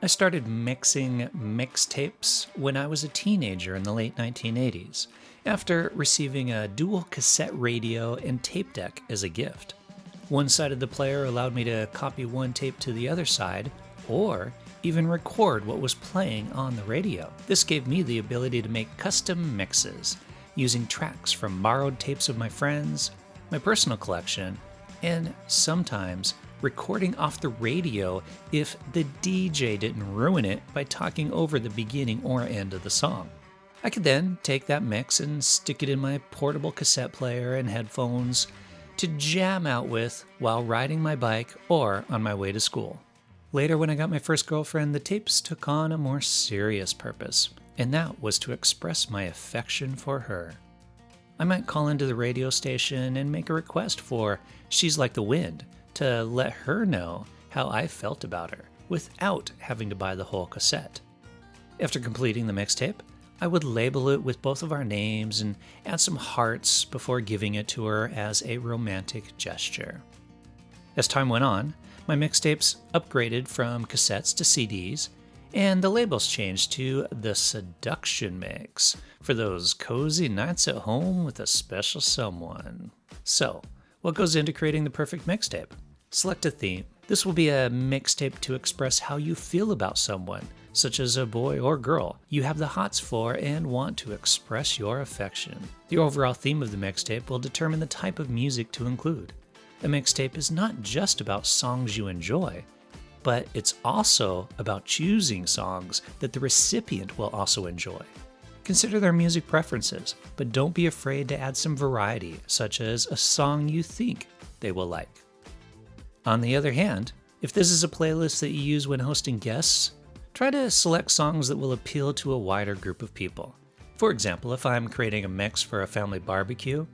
I started mixing mixtapes when I was a teenager in the late 1980s, after receiving a dual cassette radio and tape deck as a gift. One side of the player allowed me to copy one tape to the other side, or even record what was playing on the radio. This gave me the ability to make custom mixes, using tracks from borrowed tapes of my friends, my personal collection, and sometimes recording off the radio if the DJ didn't ruin it by talking over the beginning or end of the song. I could then take that mix and stick it in my portable cassette player and headphones to jam out with while riding my bike or on my way to school. Later, when I got my first girlfriend, the tapes took on a more serious purpose, and that was to express my affection for her. I might call into the radio station and make a request for She's Like the Wind to let her know how I felt about her without having to buy the whole cassette. After completing the mixtape, I would label it with both of our names and add some hearts before giving it to her as a romantic gesture. As time went on, my mixtapes upgraded from cassettes to CDs, and the labels changed to the Seduction Mix for those cozy nights at home with a special someone. So, what goes into creating the perfect mixtape? Select a theme. This will be a mixtape to express how you feel about someone, such as a boy or girl you have the hots for and want to express your affection. The overall theme of the mixtape will determine the type of music to include. A mixtape is not just about songs you enjoy, but it's also about choosing songs that the recipient will also enjoy. Consider their music preferences, but don't be afraid to add some variety, such as a song you think they will like. On the other hand, if this is a playlist that you use when hosting guests, try to select songs that will appeal to a wider group of people. For example, if I'm creating a mix for a family barbecue,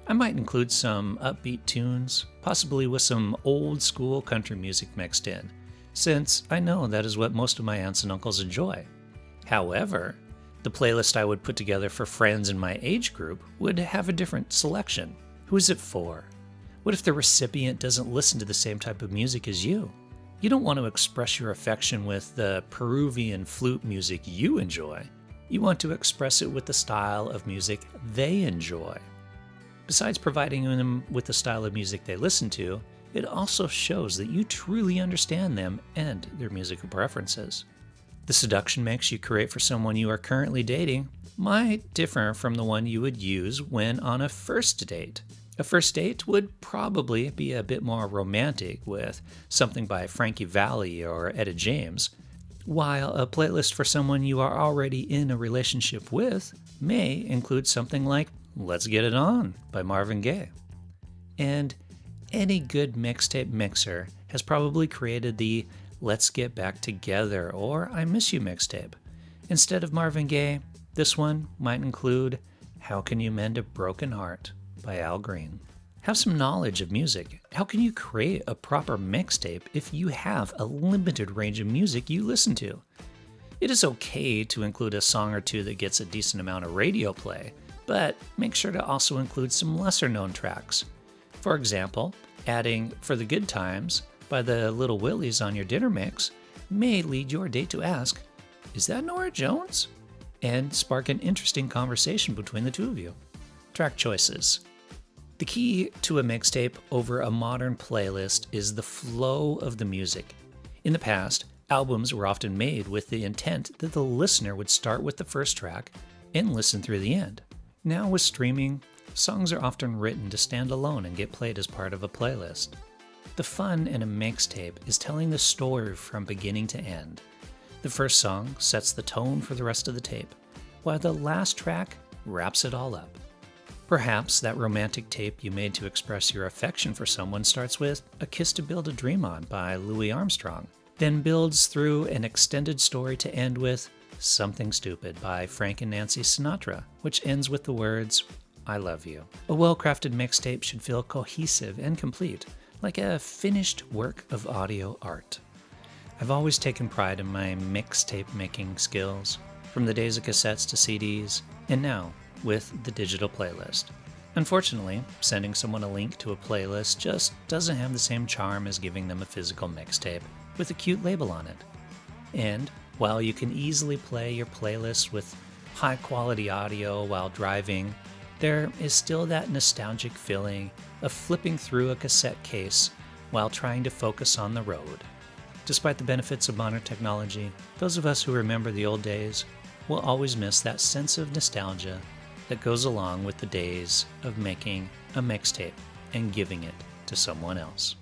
I might include some upbeat tunes, possibly with some old school country music mixed in, since I know that is what most of my aunts and uncles enjoy. However, the playlist I would put together for friends in my age group would have a different selection. Who is it for? What if the recipient doesn't listen to the same type of music as you? You don't want to express your affection with the Peruvian flute music you enjoy. You want to express it with the style of music they enjoy. Besides providing them with the style of music they listen to, it also shows that you truly understand them and their musical preferences. The seduction mix you create for someone you are currently dating might differ from the one you would use when on a first date. A first date would probably be a bit more romantic with something by Frankie Valli or Etta James, while a playlist for someone you are already in a relationship with may include something like Let's Get It On by Marvin Gaye. And any good mixtape mixer has probably created the Let's Get Back Together or I Miss You mixtape. Instead of Marvin Gaye, this one might include How Can You Mend a Broken Heart by Al Green. Have some knowledge of music. How can you create a proper mixtape if you have a limited range of music you listen to? It is okay to include a song or two that gets a decent amount of radio play, but make sure to also include some lesser known tracks. For example, adding For the Good Times by the Little Willies on your dinner mix may lead your date to ask, is that Norah Jones? And spark an interesting conversation between the two of you. Track choices. The key to a mixtape over a modern playlist is the flow of the music. In the past, albums were often made with the intent that the listener would start with the first track and listen through the end. Now with streaming, songs are often written to stand alone and get played as part of a playlist. The fun in a mixtape is telling the story from beginning to end. The first song sets the tone for the rest of the tape, while the last track wraps it all up. Perhaps that romantic tape you made to express your affection for someone starts with A Kiss to Build a Dream On by Louis Armstrong, then builds through an extended story to end with Something Stupid by Frank and Nancy Sinatra, which ends with the words, I love you. A well-crafted mixtape should feel cohesive and complete, like a finished work of audio art. I've always taken pride in my mixtape making skills, from the days of cassettes to CDs, and now with the digital playlist. Unfortunately, sending someone a link to a playlist just doesn't have the same charm as giving them a physical mixtape with a cute label on it. And while you can easily play your playlist with high quality audio while driving, there is still that nostalgic feeling of flipping through a cassette case while trying to focus on the road. Despite the benefits of modern technology, those of us who remember the old days will always miss that sense of nostalgia that goes along with the days of making a mixtape and giving it to someone else.